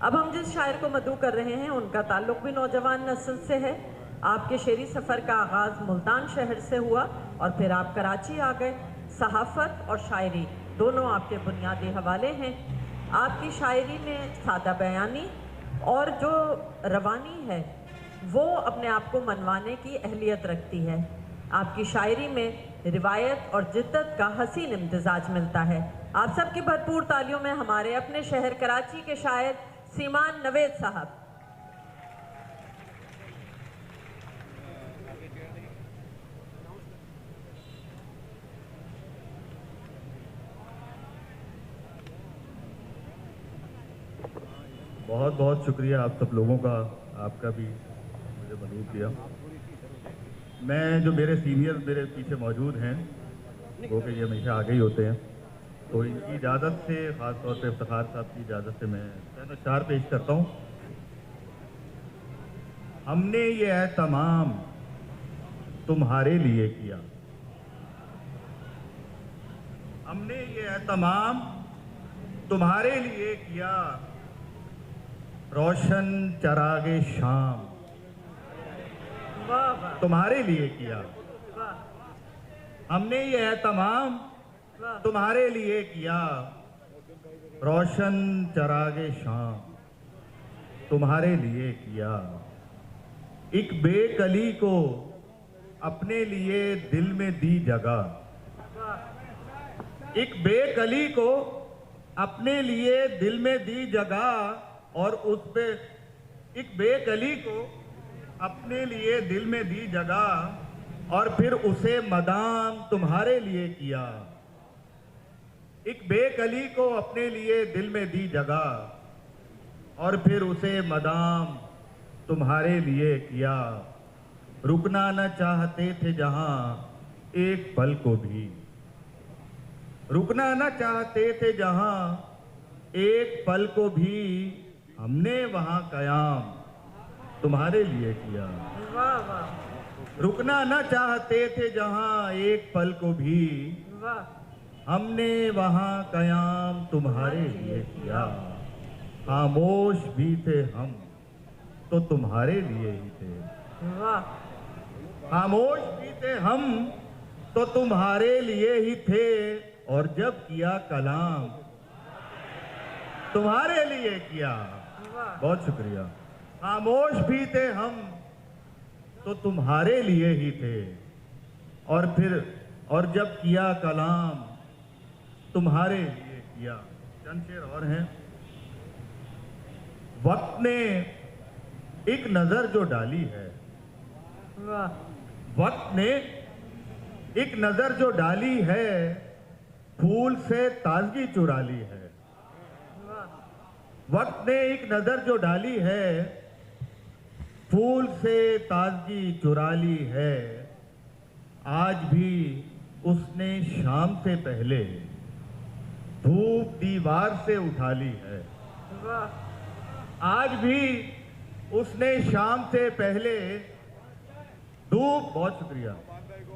अब हम जिस शायर को मदऊ कर रहे हैं उनका ताल्लुक भी नौजवान नस्ल से है। आपके शेरी सफ़र का आगाज़ मुल्तान शहर से हुआ और फिर आप कराची आ गए। सहाफ़त और शायरी दोनों आपके बुनियादी हवाले हैं। आपकी शायरी में सादा बयानी और जो रवानी है वो अपने आप को मनवाने की अहलियत रखती है। आपकी शायरी में रिवायत और जिद्दत का हसीन इम्तिजाज मिलता है। आप सबकी भरपूर तालियों में हमारे अपने शहर कराची के शायर सीमान नवेद साहब। बहुत बहुत शुक्रिया आप सब लोगों का, आपका भी मुझे मदऊ किया। मैं जो मेरे सीनियर मेरे पीछे मौजूद हैं वो कि ये हमेशा आगे ही होते हैं, तो इनकी इजाज़त से, ख़ास तौर पे इफ्तिखार साहब की इजाज़त से मैं अशार पेश करता हूँ। हमने ये एहतमाम तुम्हारे लिए किया, हमने ये एहतमाम तुम्हारे लिए किया, रोशन चरागे शाम तुम्हारे लिए किया। हमने ये एहतमाम तुम्हारे लिए किया, रोशन चरागे शाम तुम्हारे लिए किया। एक बेकली को अपने लिए दिल में दी जगह, एक बेकली को अपने लिए दिल में दी जगह, और उस पे एक बेकली को अपने लिए दिल में दी जगह और फिर उसे मदाम तुम्हारे लिए किया। एक बेकली को अपने लिए दिल में दी जगह और फिर उसे मदाम तुम्हारे लिए किया। रुकना न चाहते थे जहां एक पल को भी, रुकना न चाहते थे जहां एक पल को भी, हमने वहां कयाम तुम्हारे लिए किया। वाह वाह। रुकना न चाहते थे जहां एक पल को भी, हमने वहां कयाम तुम्हारे लिए किया। खामोश भी थे हम तो तुम्हारे लिए ही थे, खामोश भी थे हम तो तुम्हारे लिए ही थे, और जब किया कलाम तुम्हारे लिए किया। बहुत शुक्रिया। खामोश भी थे हम तो तुम्हारे लिए ही थे, और फिर और जब किया कलाम तुम्हारे लिए किया। चंद शेर और हैं। वक्त ने एक नजर जो डाली है, वक्त ने एक नजर जो डाली है, फूल से ताजगी चुरा ली है। वक्त ने एक नजर जो डाली है, फूल से ताजगी चुरा ली है। आज भी उसने शाम से पहले धूप दीवार से उठा ली है। आज भी उसने शाम से पहले धूप, बहुत शुक्रिया,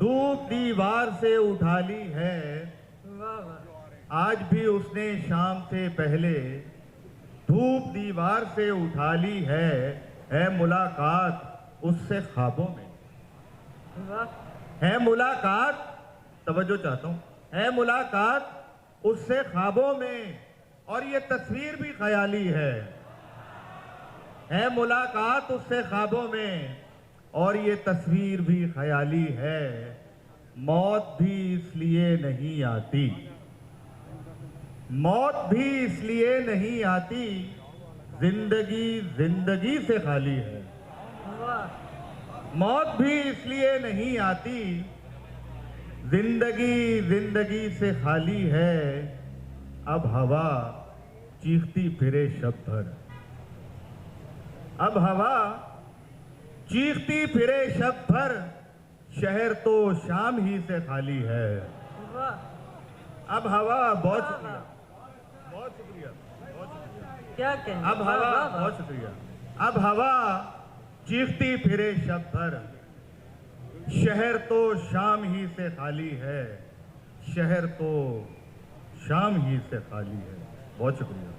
धूप दीवार से उठा ली है। आज भी उसने शाम से पहले धूप दीवार से उठा ली है मुलाकात उससे ख्वाबों में, है मुलाकात, तवज्जो चाहता हूँ, है मुलाकात उससे ख्वाबों में, और ये तस्वीर भी ख्याली है मुलाकात उससे ख्वाबों में, और ये तस्वीर भी ख्याली है। मौत भी इसलिए नहीं आती, मौत भी इसलिए नहीं आती, जिंदगी जिंदगी से खाली है। मौत भी इसलिए नहीं आती, जिंदगी जिंदगी से खाली है। अब हवा चीखती फिरे शब भर, अब हवा चीखती फिरे शब भर, शहर तो शाम ही से खाली है। अब हवा, बहुत शुक्रिया, बहुत शुक्रिया, बहुत शुक्रिया, क्या कहें। अब हवा, बहुत शुक्रिया, अब हवा चीखती फिरे शब भर, शहर तो शाम ही से खाली है, शहर तो शाम ही से खाली है। बहुत शुक्रिया।